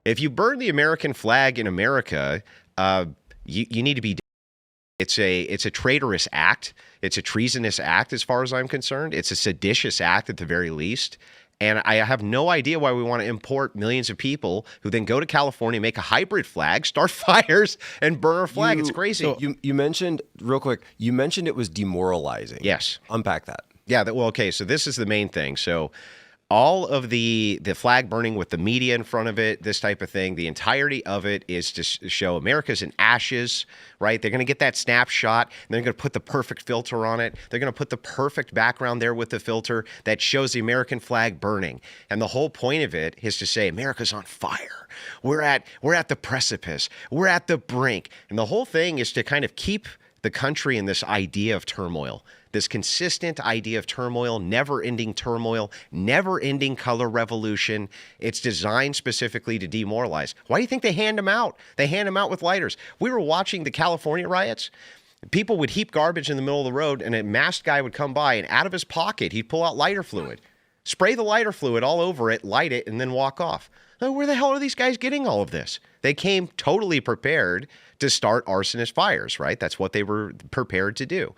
If you burn the American flag in America, you need to be. It's a traitorous act. It's a treasonous act, as far as I'm concerned. It's a seditious act at the very least. And I have no idea why we want to import millions of people who then go to California, make a hybrid flag, start fires, and burn our flag. It's crazy. So you mentioned, real quick, you mentioned it was demoralizing. Yes. Unpack that. Yeah. Well, okay, so this is the main thing. So all of the flag burning with the media in front of it, this type of thing, the entirety of it is to show America's in ashes, right? They're going to get that snapshot, and they're going to put the perfect filter on it. They're going to put the perfect background there with the filter that shows the American flag burning. And the whole point of it is to say America's on fire. We're at the precipice. We're at the brink. And the whole thing is to kind of keep the country in this idea of turmoil. This consistent idea of turmoil, never-ending turmoil, never-ending color revolution. It's designed specifically to demoralize. Why do you think they hand them out? They hand them out with lighters. We were watching the California riots. People would heap garbage in the middle of the road, and a masked guy would come by, and out of his pocket, he'd pull out lighter fluid, spray the lighter fluid all over it, light it, and then walk off. Now, where the hell are these guys getting all of this? They came totally prepared to start arsonist fires, right? That's what they were prepared to do.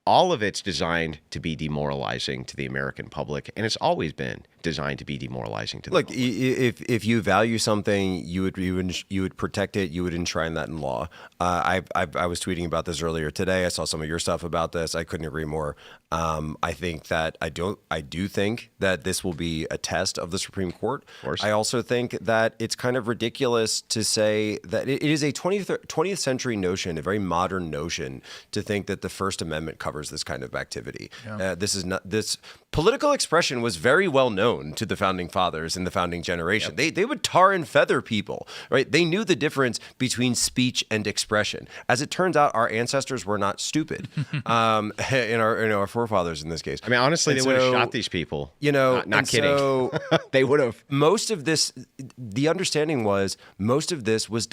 All of it's designed to be demoralizing to the American public, and it's always been designed to be demoralizing to the public. If you value something, you would protect it. You would enshrine that in law. I was tweeting about this earlier today. I saw some of your stuff about this. I couldn't agree more. I think that I do think that this will be a test of the Supreme Court. Of course. I also think that it's kind of ridiculous to say that it is a 20th century notion, a very modern notion, to think that the First Amendment covers this kind of activity. Yeah. This political expression was very well known to the founding fathers and the founding generation. Yep. They would tar and feather people, right? They knew the difference between speech and expression. As it turns out, our ancestors were not stupid. In our forefathers in this case. I mean, honestly, they would have shot these people. You know, not kidding. So they would have. Most of this, the understanding was most of this was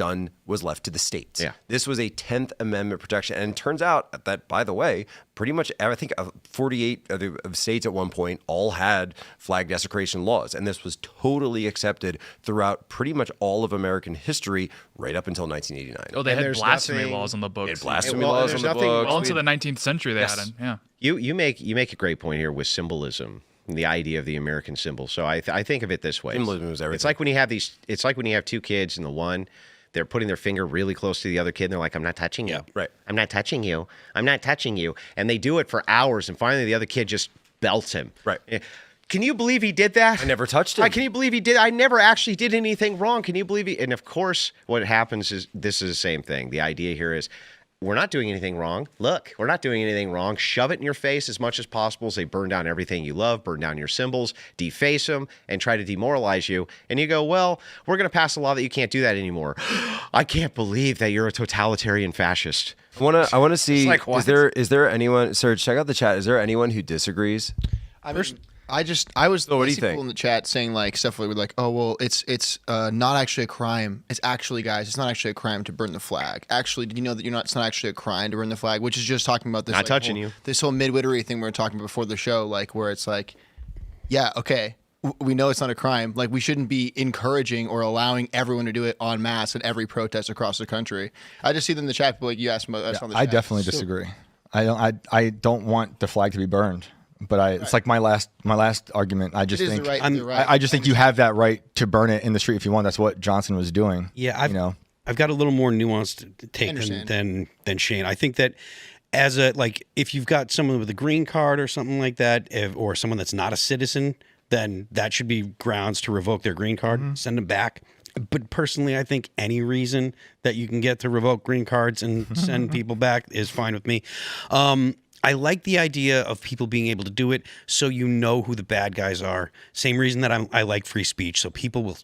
left to the states. Yeah. This was a 10th Amendment protection. And it turns out that, by the way, pretty much, I think 48 of states at one point all had flag desecration laws. And this was totally accepted throughout pretty much all of American history right up until 1989. Oh, they had blasphemy laws on the books. They had blasphemy laws on the books. Well, into the 19th century they had them, yeah. You make a great point here with symbolism and the idea of the American symbol. So I think of it this way. Symbolism is everything. It's like when you have it's like when you have two kids and the one, they're putting their finger really close to the other kid, and they're like, I'm not touching you. Yeah, right. I'm not touching you. I'm not touching you. And they do it for hours, and finally the other kid just belts him. Right. Can you believe he did that? I never touched him. Can you believe he did? I never actually did anything wrong. Can you believe he? And of course, what happens is this is the same thing. The idea here is we're not doing anything wrong. Look, we're not doing anything wrong. Shove it in your face as much as possible as they burn down everything you love, burn down your symbols, deface them, and try to demoralize you. And you go, well, we're going to pass a law that you can't do that anymore. I can't believe that you're a totalitarian fascist. I want to see, like, what? is there anyone, Serge, check out the chat. Is there anyone who disagrees? I was So what do you think? people in the chat saying like stuff like, oh well, it's not actually a crime. It's actually, guys, it's not actually a crime to burn the flag. Actually, did you know that it's not actually a crime to burn the flag? Which is just talking about this. Not touching you. This whole midwittery thing we were talking about before the show, like where it's like, yeah, okay, we know it's not a crime. Like we shouldn't be encouraging or allowing everyone to do it en masse at every protest across the country. I just see them in the chat, but like you asked me about on the chat. I definitely disagree. I don't want the flag to be burned. But it's like my last argument. I just think I just think you have that right to burn it in the street if you want. That's what Johnson was doing. Yeah, I've got a little more nuanced take than Shane. I think that as if you've got someone with a green card or something like that, or someone that's not a citizen, then that should be grounds to revoke their green card, send them back. But personally, I think any reason that you can get to revoke green cards and send people back is fine with me. I like the idea of people being able to do it so you know who the bad guys are. Same reason that I like free speech. So people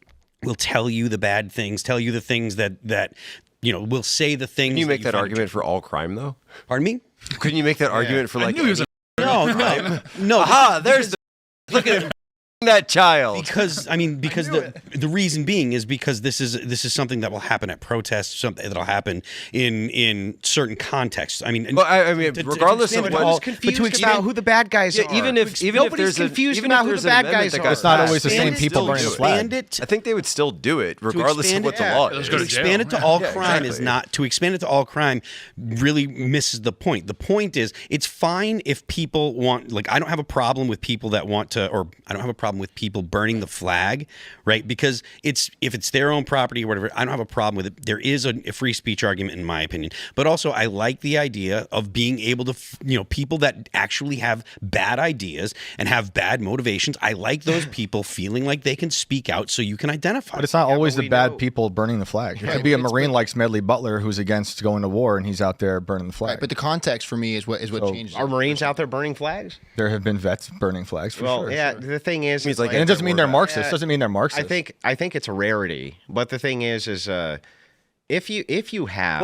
will tell you the bad things, tell you the things that will say the things. Can you make that argument for all crime, though? Pardon me? Couldn't you make that argument for like... No. Aha, there's the... Look at him. that child. Because the reason being is because this is something that will happen at protests, something that'll happen in certain contexts. Regardless of what, confused about who the bad guys are. even if Nobody's there's confused about who the bad guys are. It's not always the same people burning the flag. I think they would still do it regardless of what the law is. go to To expand it to all crime is not to expand it to all crime. Really misses the point. The point is, it's fine if people want. Like, I don't have a problem with people that want to, or I don't have a problem with people burning the flag, right? Because if it's their own property or whatever, I don't have a problem with it. There is a free speech argument, in my opinion. But also, I like the idea of being able to, people that actually have bad ideas and have bad motivations. I like those people feeling like they can speak out, so you can identify. But it's not always the bad people burning the flag. It could be a Marine like Smedley Butler who's against going to war, and he's out there burning the flag. Right, but the context for me is what changes. Are Marines out there burning flags? There have been vets burning flags for sure. Yeah. The thing is, Means like And it doesn't mean they're Marxist. Doesn't mean they're Marxist. I think it's a rarity. But the thing is if you have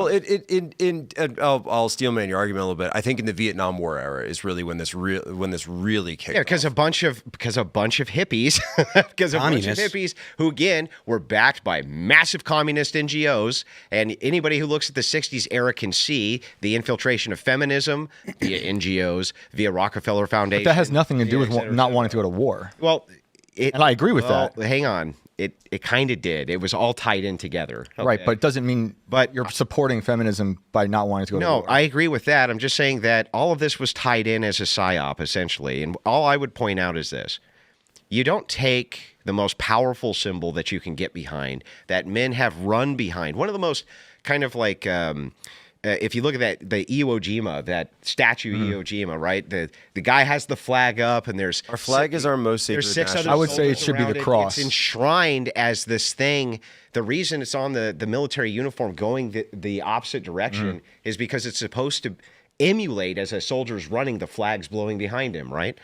I'll steelman your argument a little bit. I think in the Vietnam War era is really when this really kicked. Yeah, because a bunch of hippies, who again were backed by massive communist NGOs, and anybody who looks at the '60s era can see the infiltration of feminism via NGOs, via Rockefeller Foundation. But that has nothing to do with not wanting to go to war. Well, and I agree with that. Hang on. It kind of did. It was all tied in together. Okay. Right, but it doesn't mean you're supporting feminism by not wanting to go to war. No, I agree with that. I'm just saying that all of this was tied in as a psyop, essentially. And all I would point out is this. You don't take the most powerful symbol that you can get behind, that men have run behind. One of the most kind of like... if you look at the Iwo Jima, that statue Iwo Jima, right? The guy has the flag up, and there's Our flag is our most sacred there's 600 national. I would say it should be the around cross. It's enshrined as this thing. The reason it's on the military uniform going the opposite direction is because it's supposed to emulate as a soldier's running, the flag's blowing behind him, right?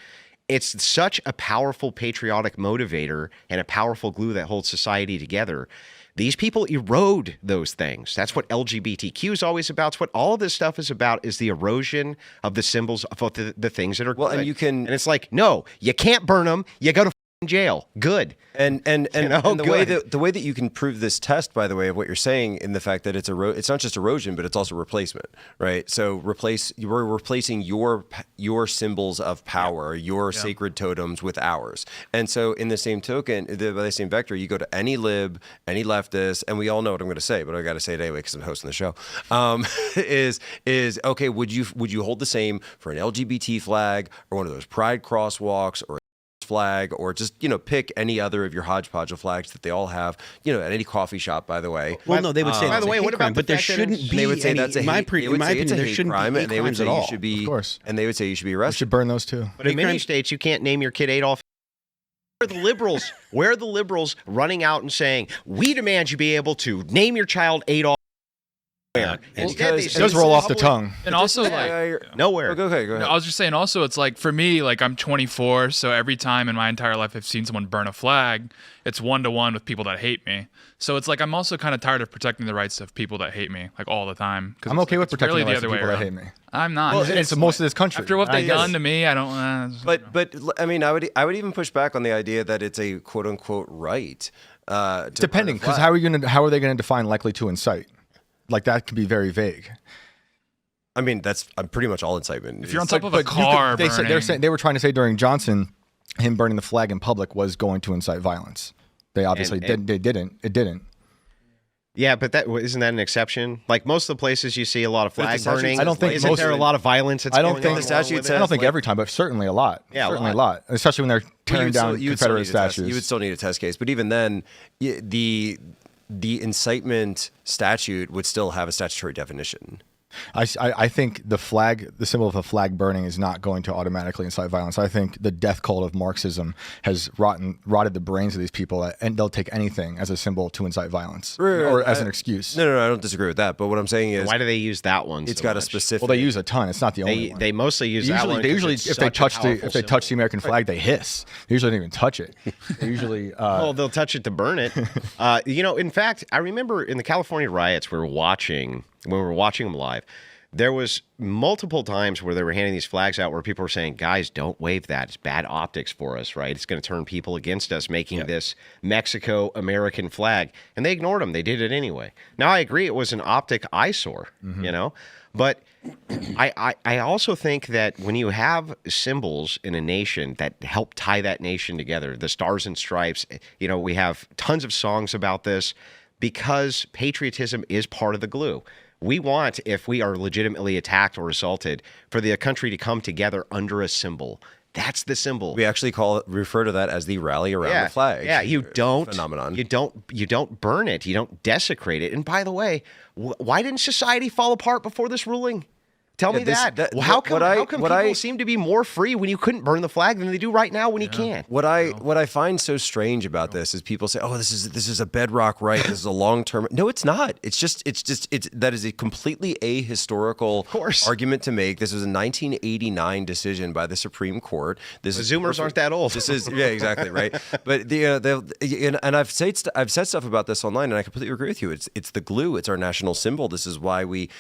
It's such a powerful patriotic motivator and a powerful glue that holds society together. These people erode those things. That's what LGBTQ is always about. It's what all of this stuff is about, is the erosion of the symbols of the things that are good. And it's like, no, you can't burn them. You go to jail. Good. And the way that you can prove this test, by the way, of what you're saying, in the fact that it's not just erosion, but it's also replacement, right? So you're replacing your symbols of power, your sacred totems with ours. And so in the same token, by the same vector, you go to any lib, any leftist, and we all know what I'm going to say, but I got to say it anyway because I'm hosting the show. Is okay? Would you hold the same for an LGBT flag or one of those pride crosswalks or flag, or just pick any other of your hodgepodge of flags that they all have, at any coffee shop, by the way. Well, no, they would say. By the way, what about but there shouldn't be. They would say any, that's a in my hate, opinion, there shouldn't crime, be and they would crimes say at all. you should be. Of course. And they would say you should be We arrested. should burn those too. But in many states, you can't name your kid Adolf. Where are the liberals? Where are the liberals running out and saying, we demand you be able to name your child Adolf? Instead, It does roll off the tongue. And also, nowhere. Go ahead. I was just saying, also, it's like, for me, like, I'm 24, so every time in my entire life I've seen someone burn a flag, it's 1-to-1 with people that hate me. So it's like, I'm also kind of tired of protecting the rights of people that hate me, like, all the time. I'm okay with protecting really the rights of people that hate me. I'm not. Well, it's most of this country. After what they've done to me, I don't... But I mean, I would even push back on the idea that it's a quote unquote right. Depending, because how are they going to define likely to incite? Like, that could be very vague. I mean, that's pretty much all incitement. If you're on top of a car, they were trying to say during Johnson, him burning the flag in public was going to incite violence. They obviously didn't. It didn't. Yeah, but isn't that an exception? Like, most of the places you see a lot of flag burning. I don't think isn't there a lot of violence? I don't think the statute says. I don't think every time, but certainly a lot. Yeah, certainly a lot, especially when they're tearing down Confederate statues. You would still need a test case, but even then, the incitement statute would still have a statutory definition. I think the symbol of a flag burning is not going to automatically incite violence. I think the death cult of Marxism has rotted the brains of these people, and they'll take anything as a symbol to incite violence or as an excuse. No, I don't disagree with that. But what I'm saying is, why do they use that one? It's got a specific. Well, they use a ton. It's not the only one. They mostly use that one. They usually, if they touch the American flag, they hiss. They usually don't even touch it. They usually. Well, they'll touch it to burn it. In fact, I remember in the California riots when we were watching them live, there was multiple times where they were handing these flags out where people were saying, guys, don't wave that. It's bad optics for us, right? It's going to turn people against us making this Mexico-American flag. And they ignored them. They did it anyway. Now, I agree it was an optic eyesore, you know? But I also think that when you have symbols in a nation that help tie that nation together, the stars and stripes, you know, we have tons of songs about this because patriotism is part of the glue. We want, if we are legitimately attacked or assaulted, for the country to come together under a symbol. That's the symbol. We actually refer to that as the rally around the flag. Yeah, you don't phenomenon. You don't burn it. You don't desecrate it. And by the way, why didn't society fall apart before this ruling? Tell me that. Well, how come people seem to be more free when you couldn't burn the flag than they do right now when you can? What I find so strange about this is people say, "Oh, this is a bedrock right. This is a long-term." No, it's not. It's that is a completely ahistorical argument to make. This was a 1989 decision by the Supreme Court. This Zoomers aren't that old. This is exactly right. But and I've said stuff about this online, and I completely agree with you. It's the glue. It's our national symbol. This is why we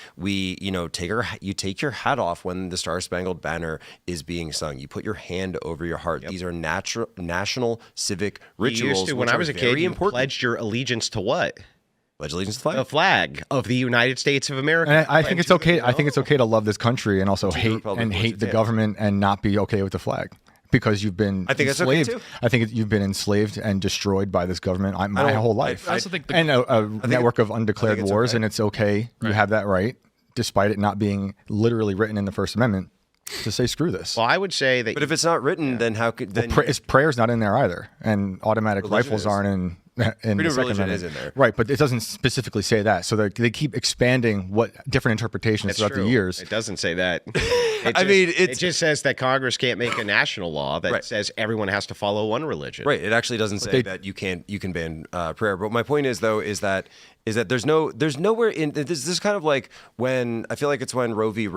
take your hat off when the Star-Spangled Banner is being sung. You put your hand over your heart. Yep. These are national civic rituals. You used to, when I was a kid, you pledged your allegiance to what? Pledge allegiance to the flag. The flag of the United States of America. And I think it's okay. I think it's okay to love this country and also hate the government and not be okay with the flag. Because you've been enslaved. Okay too. I think you've been enslaved and destroyed by this government my whole life. I also think a network of undeclared wars, and it's okay. You have that right, despite it not being literally written in the First Amendment, to say screw this. Well, I would say that. But if it's not written, then how could then prayer's not in there either, and automatic rifles aren't in the Second religion Amendment. is in there. Right, but it doesn't specifically say that. So they keep expanding what different interpretations throughout the years. It doesn't say that. It just says that Congress can't make a national law that says everyone has to follow one religion. Right. It actually doesn't say that you can ban prayer. But my point is though is that there's nowhere in this is kind of like when I feel like it's when Roe v.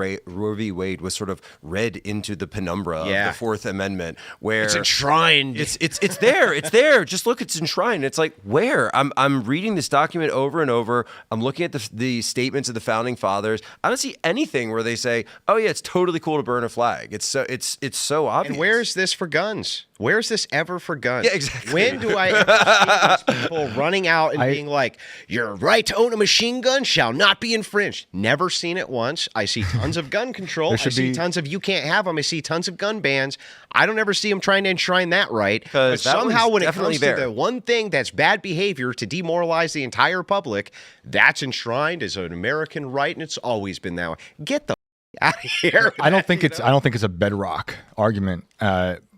Wade was sort of read into the penumbra of the Fourth Amendment, where it's enshrined. It's there. It's there. Just look, it's enshrined. It's like where I'm reading this document over and over. I'm looking at the statements of the founding fathers. I don't see anything where they say, "Oh yeah, it's totally cool to burn a flag." It's so obvious. And where is this for guns? Where is this ever for guns? Yeah, exactly. When do I ever see these people running out and being like, your right to own a machine gun shall not be infringed? Never seen it once. I see tons of gun control. I see tons of you can't have them. I see tons of gun bans. I don't ever see them trying to enshrine that right. But somehow when it comes to the one thing that's bad behavior to demoralize the entire public, that's enshrined as an American right, and it's always been that way. Get the out of here. I don't think it's a bedrock argument.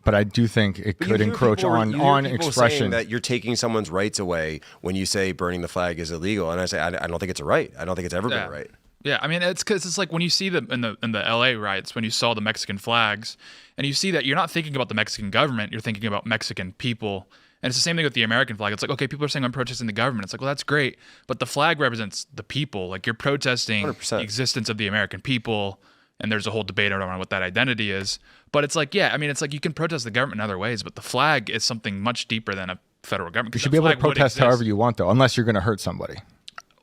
But I do think it could encroach on expression. Saying that you're taking someone's rights away when you say burning the flag is illegal, and I say I don't think it's a right. I don't think it's ever been a right. Yeah, I mean it's because it's like when you see in the LA riots, when you saw the Mexican flags, and you see that you're not thinking about the Mexican government, you're thinking about Mexican people. And it's the same thing with the American flag. It's like, okay, people are saying I'm protesting the government. It's like, well, that's great, but the flag represents the people. Like you're protesting 100%. the existence of the American people. And there's a whole debate around what that identity is. But it's like, yeah, I mean, it's like you can protest the government in other ways, but the flag is something much deeper than a federal government. You should be able to protest however you want, though, unless you're going to hurt somebody.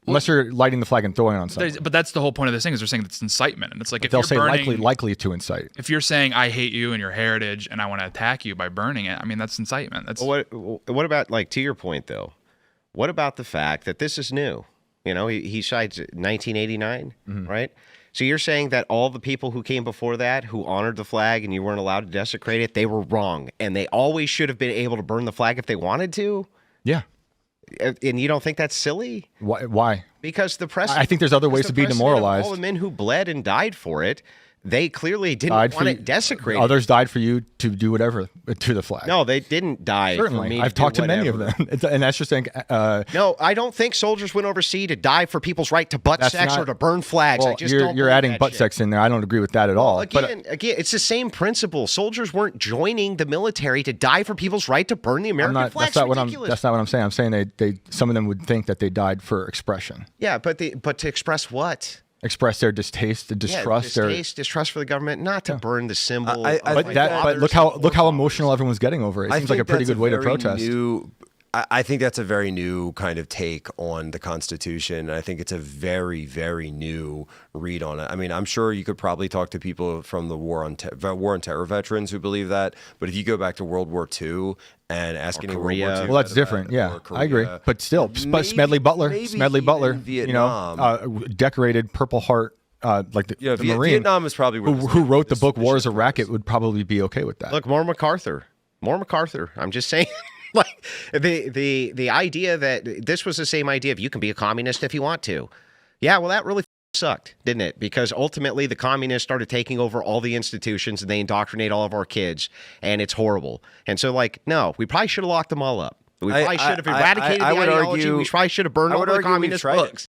Unless you're lighting the flag and throwing it on somebody. But that's the whole point of this thing is they're saying it's incitement. And it's like, if they'll you're say burning, likely to incite. If you're saying, I hate you and your heritage and I want to attack you by burning it, I mean, that's incitement. That's what about, like, to your point, though, what about the fact that this is new? You know, he cites 1989, right? So you're saying that all the people who came before that, who honored the flag and you weren't allowed to desecrate it, they were wrong. And they always should have been able to burn the flag if they wanted to? Yeah. And you don't think that's silly? Why? Because the press... I think there's other ways to be demoralized. All the men who bled and died for it, they clearly didn't want it desecrated. Others died for you to do whatever to the flag. No, they didn't die for me. I've talked to many of them. And that's just saying... no, I don't think soldiers went overseas to die for people's right to butt sex or to burn flags. Well, I just don't you're adding butt sex in there. I don't agree with that at all. Again, it's the same principle. Soldiers weren't joining the military to die for people's right to burn the American flag. That's not what I'm saying. I'm saying they some of them would think that they died for expression. Yeah, but to express what? Express their distrust, distrust for the government, not to burn the symbol. But look how emotional everyone's getting over it. It seems like a pretty good way to protest. I think that's a very new kind of take on the Constitution. I think it's a very, very new read on it. I mean, I'm sure you could probably talk to people from the War on Terror veterans who believe that. But if you go back to World War II and ask any World War II, well, that's different. Yeah, I agree. But still, Smedley Butler, decorated Purple Heart. Like the Marine, Vietnam is probably who wrote the book War is a Racket would probably be okay with that. Look, more MacArthur. I'm just saying, like the idea that this was the same idea of you can be a communist if you want to. Yeah, well, that really sucked, didn't it? Because ultimately the communists started taking over all the institutions and they indoctrinate all of our kids, and it's horrible. And so, like, no, we probably should have locked them all up. We probably should have eradicated the ideology. We probably should have burned all the communist books.